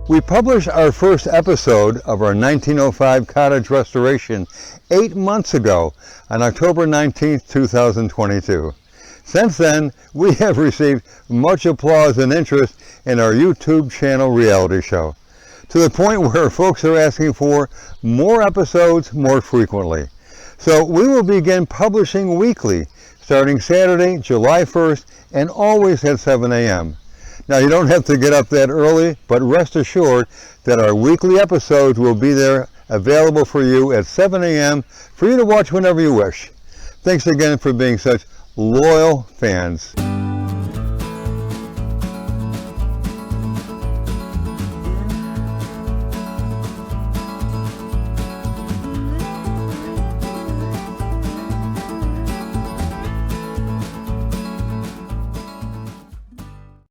We published our first episode of our 1905 cottage restoration 8 months ago on October 19, 2022. Since then, we have received much applause and interest in our YouTube channel reality show, to the point where folks are asking for more episodes more frequently. So we will begin publishing weekly, starting Saturday, July 1st, and always at 7 a.m. Now, you don't have to get up that early, but rest assured that our weekly episodes will be there available for you at 7 a.m. for you to watch whenever you wish. Thanks again for being such loyal fans.